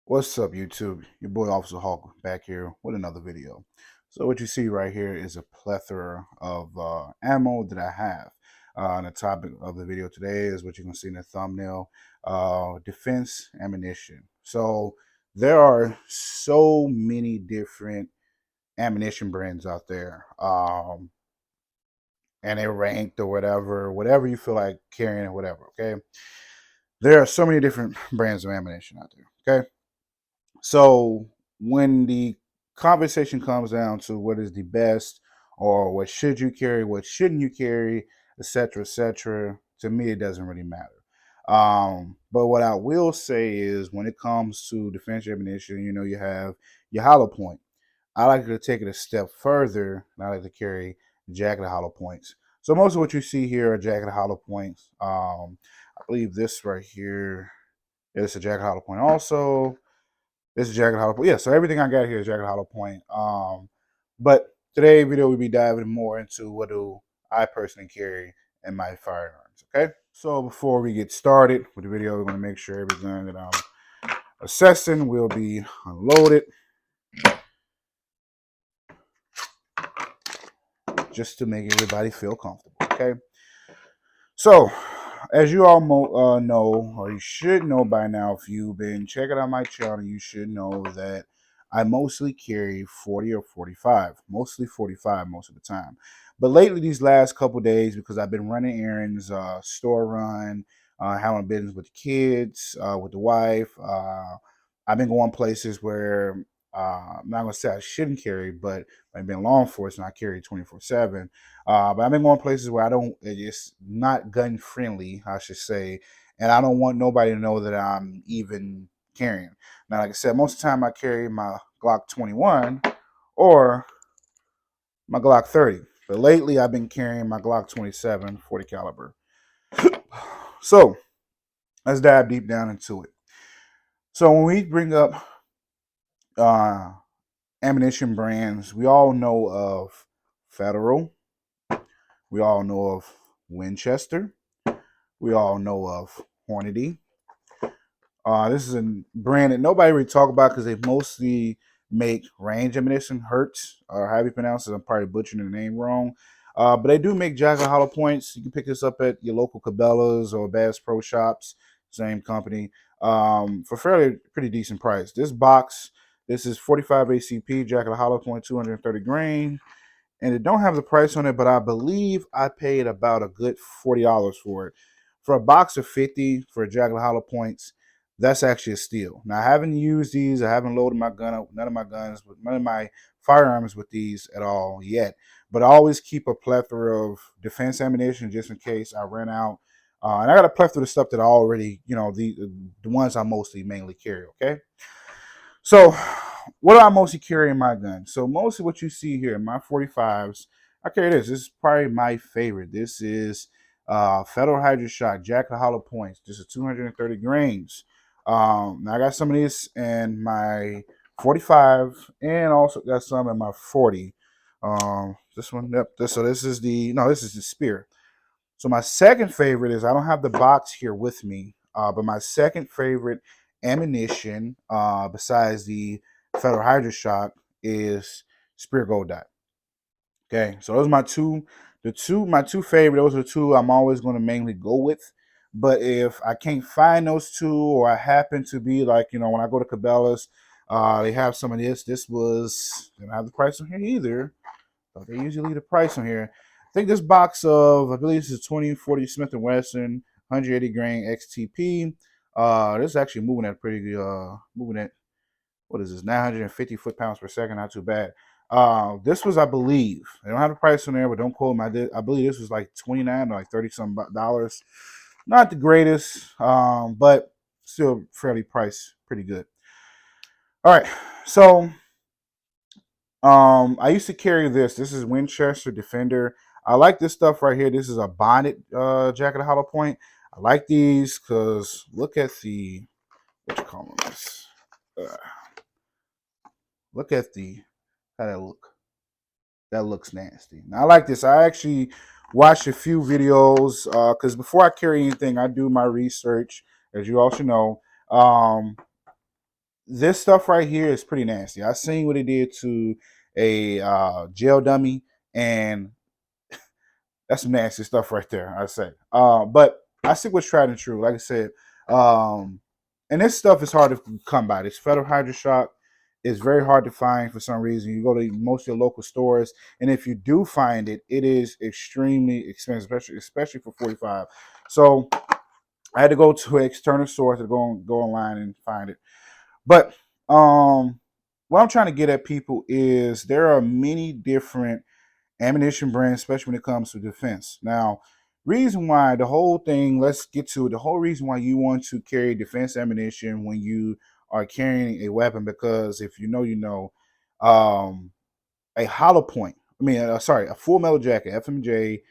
What's up, YouTube? Your boy Officer Hawk back here with another video. So what you see right here is a plethora of ammo that I have. And the topic of the video today is what you can see in the thumbnail, defense ammunition. So there are so many different ammunition brands out there. And they're ranked or whatever you feel like carrying or whatever, okay? There are so many different brands of ammunition out there, okay? So when the conversation comes down to what is the best or what should you carry, what shouldn't you carry, etc., to me it doesn't really matter. But what I will say is when it comes to defense ammunition, you have your hollow point. I like to take it a step further, and I like to carry jagged hollow points. So most of what you see here are jagged hollow points. I believe this right here is a jagged hollow point also. This is Jagged Hollow Point. Yeah, so everything I got here is Jagged Hollow Point. But today video we'll be diving more into what do I personally carry in my firearms. Okay. So before we get started with the video, we're going to make sure everything that I'm assessing will be unloaded, just to make everybody feel comfortable. Okay. So as you all know, or you should know by now, if you've been checking out my channel, you should know that I mostly carry 40 or 45, mostly 45 most of the time. But lately, these last couple days, because I've been running errands, store run, having business with the kids, with the wife, I've been going places where I'm not going to say I shouldn't carry, but I've been law enforcement, I carry 24/7. But I've been going places where it's not gun friendly, I should say, and I don't want nobody to know that I'm even carrying. Now, like I said, most of the time I carry my Glock 21 or my Glock 30. But lately I've been carrying my Glock 27 40 caliber. So let's dive deep down into it. So when we bring up uh, ammunition brands, we all know of Federal. We all know of Winchester. We all know of Hornady. This is a brand that nobody really talk about because they mostly make range ammunition, Hertz, or however you pronounce it. I'm probably butchering the name wrong. But they do make jagged hollow points. You can pick this up at your local Cabela's or Bass Pro Shops, same company, for fairly pretty decent price. This is 45 ACP, jagged hollow point, 230 grain. And it don't have the price on it, but I believe I paid about a good $40 for it. For a box of 50 for jagged hollow points, that's actually a steal. Now I haven't used these. I haven't loaded my gun up, none of my guns, with none of my firearms with these at all yet. But I always keep a plethora of defense ammunition just in case I run out. And I got a plethora of stuff that I already, the ones I mostly mainly carry. Okay. So, what do I mostly carry in my gun? So, mostly what you see here, my 45s, I carry this. This is probably my favorite. This is Federal Hydro Shot, Jack Hollow Points. This is 230 grains. Now, I got some of this in my 45 and also got some in my 40. This one, yep. This is this is the Spear. So my second favorite is I don't have the box here with me, but my second favorite ammunition, besides the Federal Hydro Shot, is Spear Gold Dot. Okay, so those are my two favorite. Those are the two I'm always going to mainly go with. But if I can't find those two, or I happen to be like, when I go to Cabela's, they have some of this. They don't have the price on here either. So they usually leave the price on here. I think this box of, I believe this is 2040 Smith & Wesson 180 grain XTP. This is actually moving at what is this, 950 foot-pounds per second, not too bad. This was, I believe, I don't have the price on there, but don't quote me. I believe this was like 29 or like 30 some dollars. Not the greatest, but still fairly priced pretty good. All right, so I used to carry this. This is Winchester Defender. I like this stuff right here. This is a bonded jacket hollow point. I like these because look at the, what you call this? Look at how that look. That looks nasty. Now I like this. I actually watched a few videos because before I carry anything, I do my research, as you all should know. this stuff right here is pretty nasty. I seen what it did to a jail dummy, and that's some nasty stuff right there, I say. But I stick with tried and true. Like I said, and this stuff is hard to come by. This Federal HydroShock is very hard to find for some reason. You go to most of your local stores, and if you do find it, it is extremely expensive, especially for 45. So I had to go to an external source to go online and find it. But what I'm trying to get at people is there are many different ammunition brands, especially when it comes to defense. Now, reason why the whole thing, let's get to it. The whole reason why you want to carry defense ammunition when you are carrying a weapon, because if you know, you know, um, a hollow point. I mean, sorry, a full metal jacket, FMJ.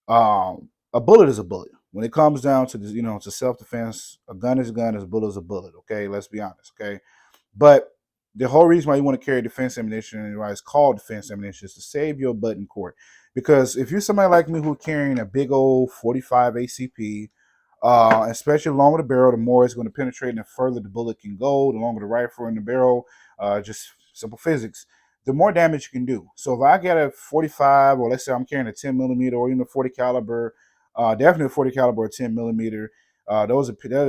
A bullet is a bullet. When it comes down to to self defense, a gun is a gun, a bullet is a bullet. Okay, let's be honest. Okay, but the whole reason why you want to carry defense ammunition and why it's called defense ammunition is to save your butt in court. Because if you're somebody like me who's carrying a big old 45 ACP, especially the longer the barrel, the more it's going to penetrate and the further the bullet can go, the longer the rifle in the barrel, just simple physics, the more damage you can do. So if I get a 45, or let's say I'm carrying a 10 millimeter or even a 40 caliber, definitely a 40 caliber or 10 millimeter, that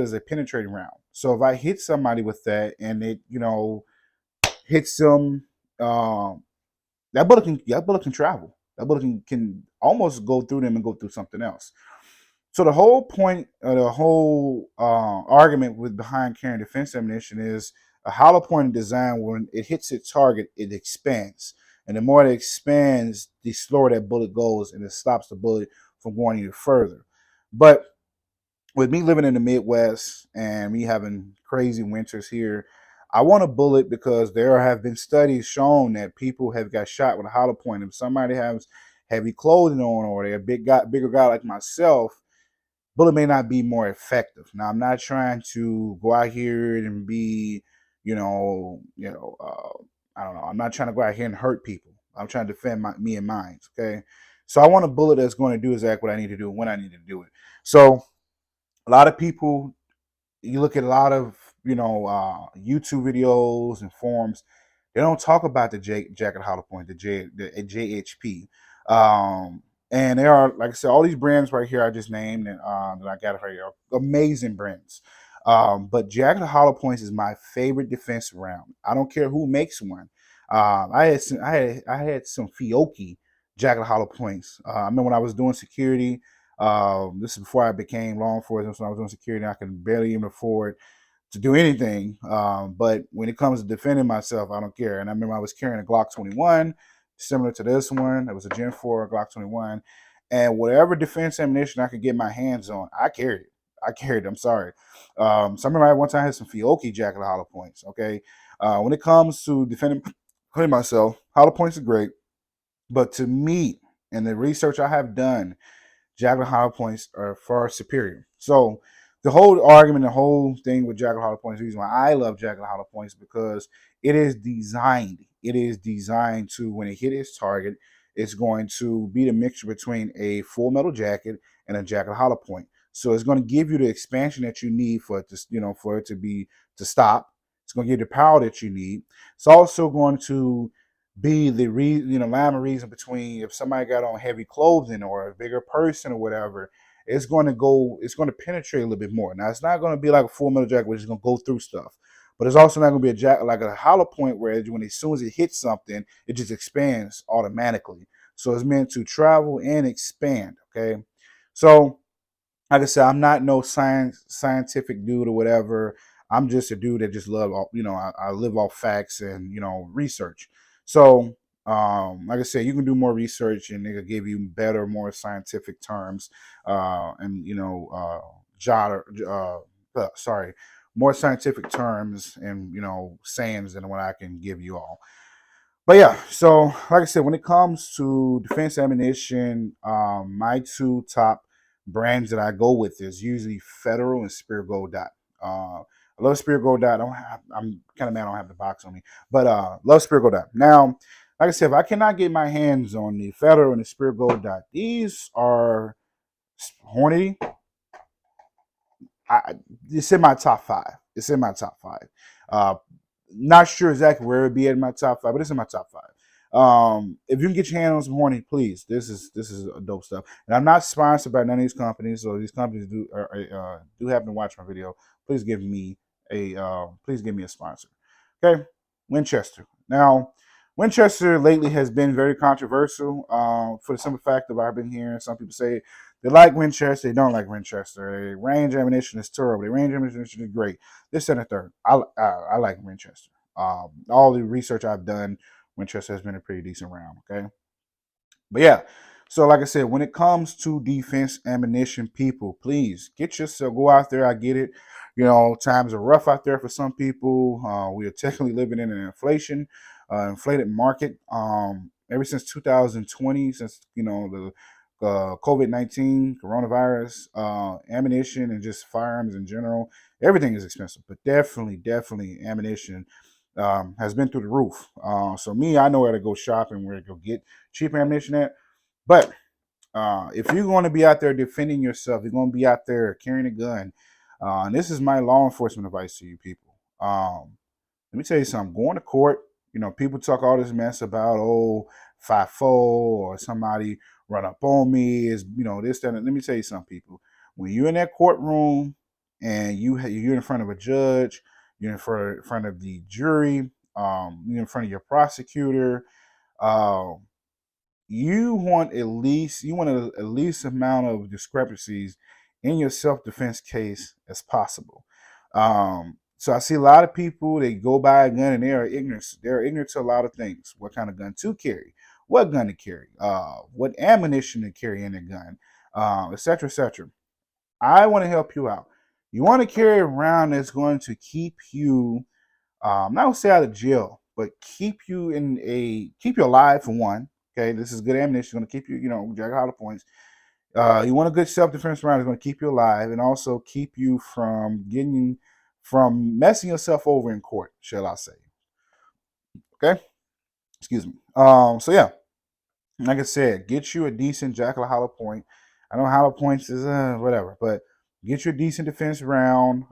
is a penetrating round. So if I hit somebody with that and it, hits them, that bullet can travel. That bullet can almost go through them and go through something else. So the whole point, the whole argument with behind carrying defense ammunition is a hollow point design. When it hits its target, it expands, and the more it expands, the slower that bullet goes, and it stops the bullet from going any further. But with me living in the Midwest and me having crazy winters here, I want a bullet because there have been studies showing that people have got shot with a hollow point. If somebody has heavy clothing on, or they're a bigger guy like myself, bullet may not be more effective. Now, I'm not trying to go out here and be, I don't know. I'm not trying to go out here and hurt people. I'm trying to defend me and mine. Okay, so I want a bullet that's going to do exactly what I need to do when I need to do it. So a lot of people, you look at a lot of YouTube videos and forums, they don't talk about the jacket hollow point, the JHP. And there are, like I said, all these brands right here I just named, and that I got right here, are amazing brands. But jacket hollow points is my favorite defense round. I don't care who makes one. I had some Fiocchi jacket hollow points. I remember when I was doing security. This is before I became law enforcement. So when I was doing security, I could barely even afford to do anything. But when it comes to defending myself, I don't care. And I remember I was carrying a Glock 21, similar to this one. It was a Gen 4 Glock 21. And whatever defense ammunition I could get my hands on, I carried it. I'm sorry. So I remember one time I had some Fiocchi jacket hollow points. Okay. When it comes to defending myself, hollow points are great. But to me, and the research I have done, Jackal Hollow points are far superior. So the whole argument, the whole thing with Jackal Hollow points, the reason why I love Jackal Hollow points, because it is designed. It is designed to, when it hit its target, it's going to be the mixture between a full metal jacket and a Jackal Hollow point. So it's going to give you the expansion that you need for it to, for it to stop. It's going to give you the power that you need. It's also going to be the line of reason between if somebody got on heavy clothing or a bigger person or whatever, it's going to penetrate a little bit more. Now, it's not going to be like a full metal jacket, which is going to go through stuff, but it's also not going to be a jacket like a hollow point where as soon as it hits something, it just expands automatically. So it's meant to travel and expand. Okay, so like I said, I'm not no scientific dude or whatever. I'm just a dude that just love, I live off facts and research. So, like I said, you can do more research and they could give you better, more scientific terms, and sorry, more scientific terms and sayings than what I can give you all. But yeah, so like I said, when it comes to defense ammunition, my two top brands that I go with is usually Federal and Spear Gold Dot. I love Spear Gold Dot. I'm kind of mad I don't have the box on me, but love Spear Gold Dot. Now, like I said, if I cannot get my hands on the Federal and the Spear Gold Dot, these are Hornady. It's in my top five. It's in my top five. Not sure exactly where it would be in my top five, but it's in my top five. If you can get your hands on some horny, please. This is a dope stuff. And I'm not sponsored by none of these companies, so these companies do happen to watch my video. Please give me a sponsor. Okay, Winchester. Now, Winchester lately has been very controversial for the simple fact that I've been hearing some people say they like Winchester, they don't like Winchester. Their range ammunition is terrible. Their range ammunition is great. This and the third. I like Winchester. All the research I've done, Winchester has been a pretty decent round. Okay, but yeah. So like I said, when it comes to defense ammunition, people, please get yourself go out there. I get it. You know, times are rough out there for some people. We are technically living in an inflated market. Ever since 2020, since the COVID-19 coronavirus, ammunition and just firearms in general, everything is expensive. But definitely ammunition has been through the roof. So me, I know where to go shopping, where to go get cheap ammunition at. But if you're going to be out there defending yourself, you're going to be out there carrying a gun. And this is my law enforcement advice to you people. Let me tell you something. Going to court, people talk all this mess about, 5-4 or somebody run up on me is, this, that. And let me tell you something, people. When you're in that courtroom and you're in front of a judge, you're in front of the jury, you're in front of your prosecutor, uh, you want at least amount of discrepancies in your self-defense case as possible. So I see a lot of people, they go buy a gun and they are ignorant. They're ignorant to a lot of things. What kind of gun to carry, what gun to carry, what ammunition to carry in a gun, etc., etc. I want to help you out. You want to carry around that's going to keep you, not gonna say out of jail, but keep you alive for one. Okay, this is good ammunition. Going to keep you, Jack Hollow points. You want a good self-defense round. It's going to keep you alive and also keep you from messing yourself over in court, shall I say? Okay, excuse me. So yeah, like I said, get you a decent Jackal Hollow point. I know Hollow points is whatever, but get you a decent defense round.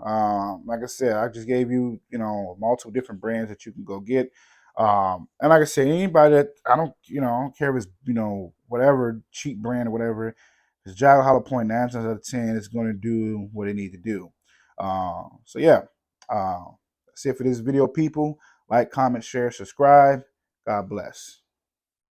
Like I said, I just gave you, multiple different brands that you can go get. And like I said, anybody that I don't care if it's, whatever cheap brand or whatever, this Jackal Hollow point 9 times out of 10 is going to do what it need to do. So yeah, that's it for this video, people. Like, comment, share, subscribe. God bless.